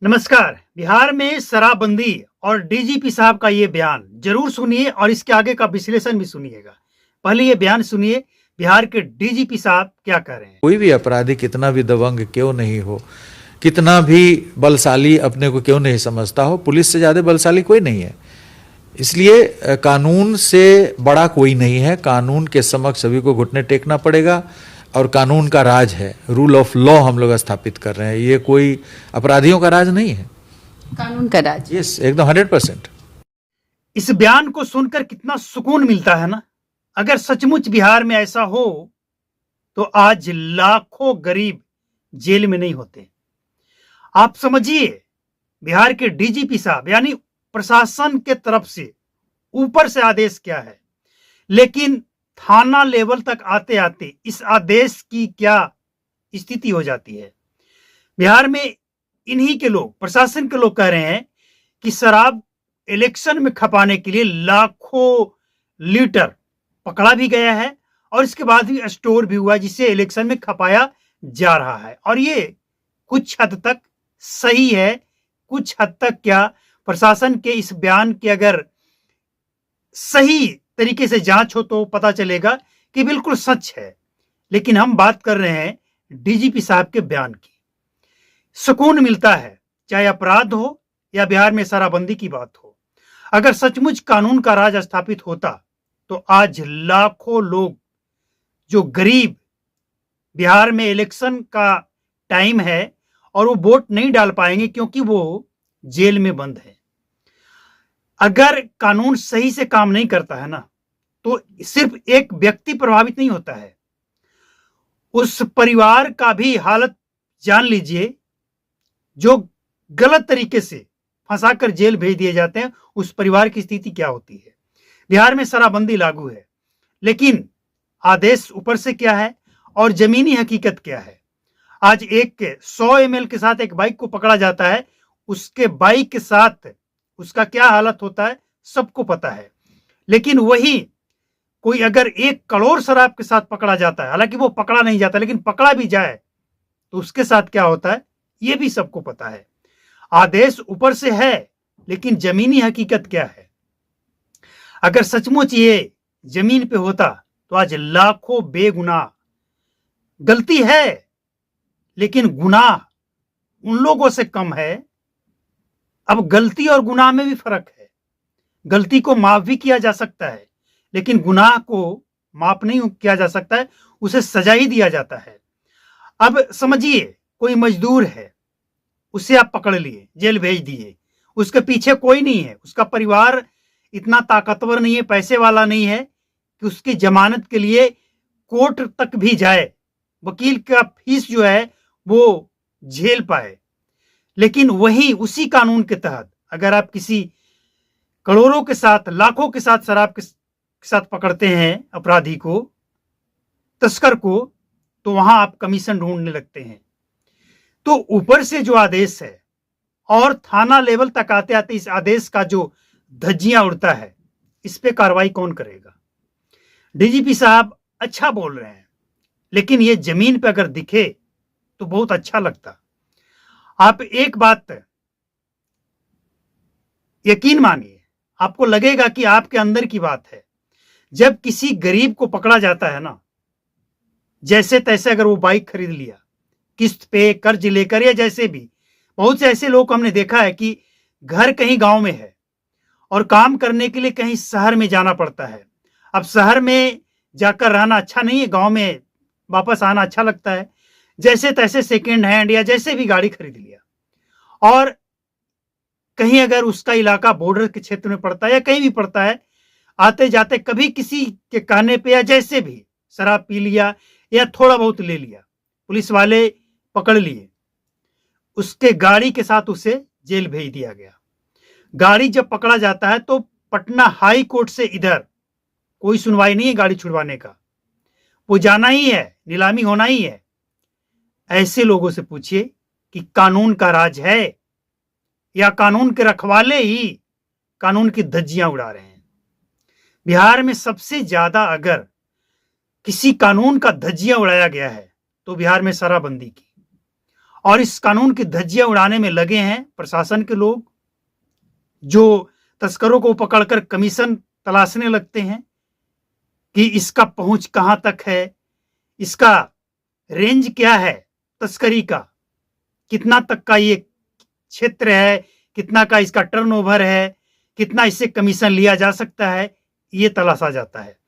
नमस्कार। बिहार में शराबबंदी और डीजीपी साहब का ये बयान जरूर सुनिए और इसके आगे का विश्लेषण भी सुनिएगा। पहले ये बयान सुनिए, बिहार के डीजीपी साहब क्या कह रहे हैं। कोई भी अपराधी कितना भी दबंग क्यों नहीं हो, कितना भी बलशाली अपने को क्यों नहीं समझता हो, पुलिस से ज्यादा बलशाली कोई नहीं है। इसलिए कानून से बड़ा कोई नहीं है। कानून के समक्ष सभी को घुटने टेकना पड़ेगा और कानून का राज है, रूल ऑफ लॉ हम लोग स्थापित कर रहे हैं। ये कोई अपराधियों का राज नहीं है, कानून का राज। यस, एकदम 100%। इस बयान को सुनकर कितना सुकून मिलता है ना। अगर सचमुच बिहार में ऐसा हो तो आज लाखों गरीब जेल में नहीं होते। आप समझिए, बिहार के डीजीपी साहब यानी प्रशासन के तरफ से ऊपर से आदेश क्या है, लेकिन थाना लेवल तक आते आते इस आदेश की क्या स्थिति हो जाती है। बिहार में इन्हीं के लोग, प्रशासन के लोग कह रहे हैं कि शराब इलेक्शन में खपाने के लिए लाखों लीटर पकड़ा भी गया है और इसके बाद भी स्टोर भी हुआ जिसे इलेक्शन में खपाया जा रहा है। और ये कुछ हद तक सही है, कुछ हद तक क्या, प्रशासन के इस बयान की अगर सही तरीके से जांच हो तो पता चलेगा कि बिल्कुल सच है। लेकिन हम बात कर रहे हैं डीजीपी साहब के बयान की। सुकून मिलता है, चाहे अपराध हो या बिहार में शराबबंदी की बात हो। अगर सचमुच कानून का राज स्थापित होता तो आज लाखों लोग जो गरीब, बिहार में इलेक्शन का टाइम है और वो वोट नहीं डाल पाएंगे क्योंकि वो जेल में बंद है। अगर कानून सही से काम नहीं करता है ना, तो सिर्फ एक व्यक्ति प्रभावित नहीं होता है, उस परिवार का भी हालत जान लीजिए। जो गलत तरीके से फंसाकर जेल भेज दिए जाते हैं, उस परिवार की स्थिति क्या होती है। बिहार में शराबबंदी लागू है, लेकिन आदेश ऊपर से क्या है और जमीनी हकीकत क्या है। आज एक 100 ml के साथ एक बाइक को पकड़ा जाता है, उसके बाइक के साथ उसका क्या हालत होता है सबको पता है। लेकिन वही कोई अगर 1 करोड़ शराब के साथ पकड़ा जाता है, हालांकि वो पकड़ा नहीं जाता, लेकिन पकड़ा भी जाए तो उसके साथ क्या होता है ये भी सबको पता है। आदेश ऊपर से है, लेकिन जमीनी हकीकत क्या है। अगर सचमुच ये जमीन पे होता तो आज लाखों बेगुनाह, गलती है लेकिन गुनाह उन लोगों से कम है। अब गलती और गुनाह में भी फर्क है। गलती को माफ भी किया जा सकता है, लेकिन गुनाह को माफ नहीं किया जा सकता है, उसे सजा ही दिया जाता है। अब समझिए, कोई मजदूर है, उसे आप पकड़ लिए, जेल भेज दिए, उसके पीछे कोई नहीं है, उसका परिवार इतना ताकतवर नहीं है, पैसे वाला नहीं है कि उसकी जमानत के लिए कोर्ट तक भी जाए, वकील का फीस जो है वो झेल पाए। लेकिन वही उसी कानून के तहत अगर आप किसी करोड़ों के साथ, लाखों के साथ शराब के साथ पकड़ते हैं अपराधी को, तस्कर को, तो वहां आप कमीशन ढूंढने लगते हैं। तो ऊपर से जो आदेश है और थाना लेवल तक आते आते इस आदेश का जो धज्जियां उड़ता है, इस पे कार्रवाई कौन करेगा। डीजीपी साहब अच्छा बोल रहे हैं, लेकिन ये जमीन पे अगर दिखे तो बहुत अच्छा लगता। आप एक बात यकीन मानिए, आपको लगेगा कि आपके अंदर की बात है। जब किसी गरीब को पकड़ा जाता है ना, जैसे तैसे अगर वो बाइक खरीद लिया, किस्त पे, कर्ज लेकर या जैसे भी, बहुत से ऐसे लोग हमने देखा है कि घर कहीं गांव में है और काम करने के लिए कहीं शहर में जाना पड़ता है। अब शहर में जाकर रहना अच्छा नहीं है, गांव में वापस आना अच्छा लगता है। जैसे तैसे सेकेंड हैंड या जैसे भी गाड़ी खरीद लिया और कहीं अगर उसका इलाका बॉर्डर के क्षेत्र में पड़ता है या कहीं भी पड़ता है, आते जाते कभी किसी के कहने पे या जैसे भी शराब पी लिया या थोड़ा बहुत ले लिया, पुलिस वाले पकड़ लिए, उसके गाड़ी के साथ उसे जेल भेज दिया गया। गाड़ी जब पकड़ा जाता है तो पटना हाई कोर्ट से इधर कोई सुनवाई नहीं है गाड़ी छुड़वाने का, वो जाना ही है, नीलामी होना ही है। ऐसे लोगों से पूछिए कि कानून का राज है या कानून के रखवाले ही कानून की धज्जियां उड़ा रहे हैं। बिहार में सबसे ज्यादा अगर किसी कानून का धज्जियां उड़ाया गया है तो बिहार में शराबबंदी की। और इस कानून की धज्जियां उड़ाने में लगे हैं प्रशासन के लोग, जो तस्करों को पकड़कर कमीशन तलाशने लगते हैं कि इसका पहुंच कहां तक है, इसका रेंज क्या है तस्करी का, कितना तक का ये क्षेत्र है, कितना का इसका टर्नओवर है, कितना इससे कमीशन लिया जा सकता है, ये तलाशा जाता है।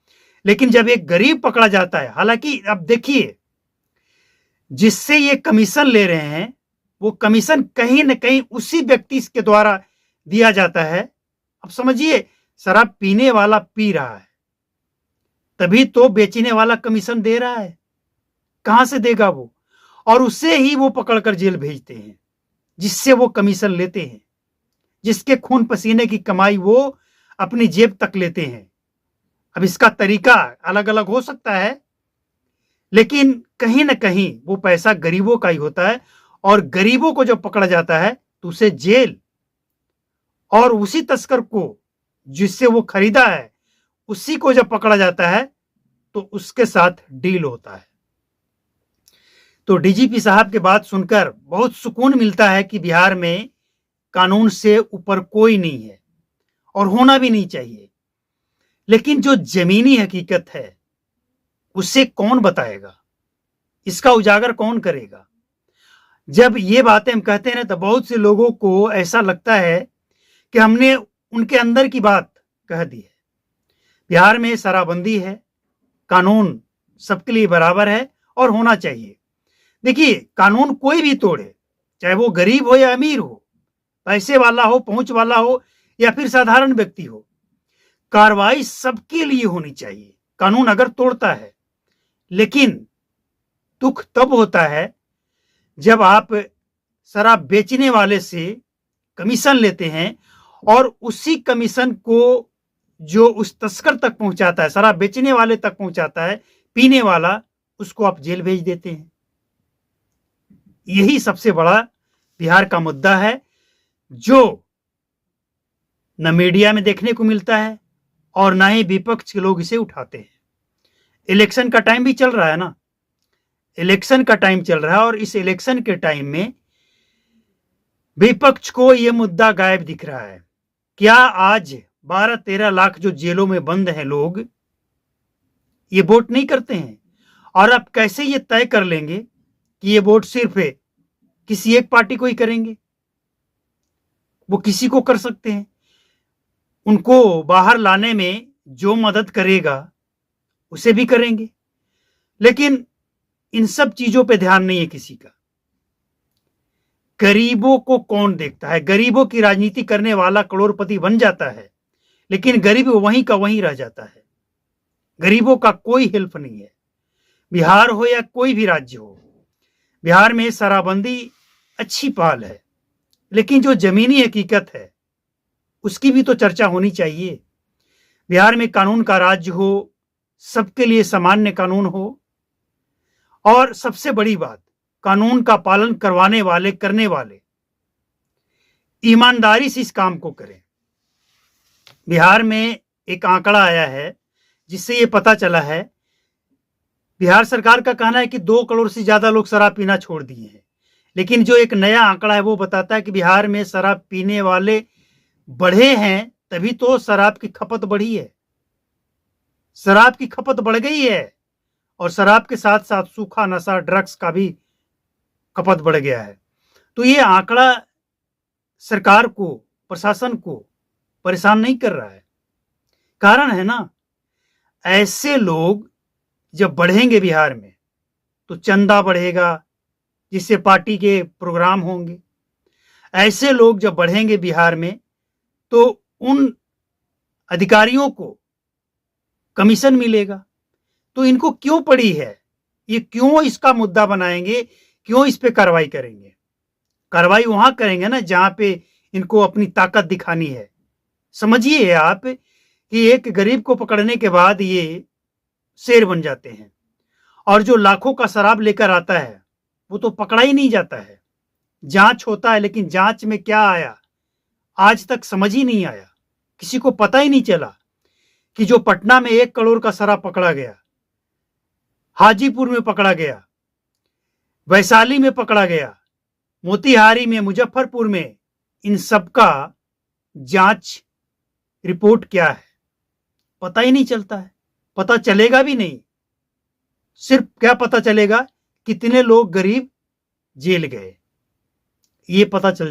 लेकिन जब एक गरीब पकड़ा जाता है, हालांकि अब देखिए जिससे ये कमीशन ले रहे हैं वो कमीशन कहीं न कहीं उसी व्यक्ति के द्वारा दिया जाता है। अब समझिए, शराब पीने वाला पी रहा है, तभी तो बेचने वाला कमीशन दे रहा है, कहां से देगा वो? और उसे ही वो पकड़कर जेल भेजते हैं, जिससे वो कमीशन लेते हैं, जिसके खून पसीने की कमाई वो अपनी जेब तक लेते हैं। अब इसका तरीका अलग अलग हो सकता है, लेकिन कहीं न कहीं वो पैसा गरीबों का ही होता है, और गरीबों को जब पकड़ा जाता है तो उसे जेल, और उसी तस्कर को जिससे वो खरीदा है उसी को जब पकड़ा जाता है तो उसके साथ डील होता है। तो डीजीपी साहब की बात सुनकर बहुत सुकून मिलता है कि बिहार में कानून से ऊपर कोई नहीं है और होना भी नहीं चाहिए। लेकिन जो जमीनी हकीकत है उसे कौन बताएगा, इसका उजागर कौन करेगा? जब ये बातें हम कहते हैं ना तो बहुत से लोगों को ऐसा लगता है कि हमने उनके अंदर की बात कह दी है। बिहार में शराबबंदी है, कानून सबके लिए बराबर है और होना चाहिए। देखिए, कानून कोई भी तोड़े, चाहे वो गरीब हो या अमीर हो, पैसे वाला हो, पहुंच वाला हो या फिर साधारण व्यक्ति हो, कार्रवाई सबके लिए होनी चाहिए कानून अगर तोड़ता है। लेकिन दुख तब होता है जब आप शराब बेचने वाले से कमीशन लेते हैं और उसी कमीशन को जो उस तस्कर तक पहुंचाता है, शराब बेचने वाले तक पहुंचाता है, पीने वाला, उसको आप जेल भेज देते हैं। यही सबसे बड़ा बिहार का मुद्दा है, जो न मीडिया में देखने को मिलता है और ना ही विपक्ष के लोग इसे उठाते हैं। इलेक्शन का टाइम भी चल रहा है ना, इलेक्शन का टाइम चल रहा है, और इस इलेक्शन के टाइम में विपक्ष को यह मुद्दा गायब दिख रहा है। क्या आज 12-13 लाख जो जेलों में बंद हैं लोग, ये वोट नहीं करते हैं? और अब कैसे ये तय कर लेंगे कि ये वोट सिर्फ किसी एक पार्टी को ही करेंगे? वो किसी को कर सकते हैं। उनको बाहर लाने में जो मदद करेगा उसे भी करेंगे, लेकिन इन सब चीजों पे ध्यान नहीं है किसी का। गरीबों को कौन देखता है? गरीबों की राजनीति करने वाला करोड़पति बन जाता है, लेकिन गरीब वहीं का वहीं रह जाता है। गरीबों का कोई हेल्प नहीं है। बिहार हो या कोई भी राज्य हो, बिहार में शराबबंदी अच्छी पहल है, लेकिन जो जमीनी हकीकत है उसकी भी तो चर्चा होनी चाहिए। बिहार में कानून का राज्य हो, सबके लिए सामान्य कानून हो, और सबसे बड़ी बात, कानून का पालन करवाने वाले, करने वाले ईमानदारी से इस काम को करें। बिहार में एक आंकड़ा आया है जिससे ये पता चला है, बिहार सरकार का कहना है कि 2 करोड़ से ज्यादा लोग शराब पीना छोड़ दिए हैं, लेकिन जो एक नया आंकड़ा है वो बताता है कि बिहार में शराब पीने वाले बढ़े हैं, तभी तो शराब की खपत बढ़ी है। शराब की खपत बढ़ गई है, और शराब के साथ साथ सूखा नशा, ड्रग्स का भी खपत बढ़ गया है। तो ये आंकड़ा सरकार को, प्रशासन को परेशान नहीं कर रहा है। कारण है ना, ऐसे लोग जब बढ़ेंगे बिहार में तो चंदा बढ़ेगा, जिससे पार्टी के प्रोग्राम होंगे। ऐसे लोग जब बढ़ेंगे बिहार में तो उन अधिकारियों को कमीशन मिलेगा। तो इनको क्यों पड़ी है, ये क्यों इसका मुद्दा बनाएंगे, क्यों इस पे कार्रवाई करेंगे? कार्रवाई वहां करेंगे ना जहां पे इनको अपनी ताकत दिखानी है। समझिए आप कि एक गरीब को पकड़ने के बाद ये शेर बन जाते हैं, और जो लाखों का शराब लेकर आता है वो तो पकड़ा ही नहीं जाता है। जांच होता है, लेकिन जांच में क्या आया आज तक समझ ही नहीं आया। किसी को पता ही नहीं चला कि जो पटना में 1 करोड़ का शराब पकड़ा गया, हाजीपुर में पकड़ा गया, वैशाली में पकड़ा गया, मोतिहारी में, मुजफ्फरपुर में इन सब का जांच रिपोर्ट क्या है पता ही नहीं चलता है, पता चलेगा भी नहीं। सिर्फ क्या पता चलेगा, कितने लोग गरीब जेल गए, ये पता चल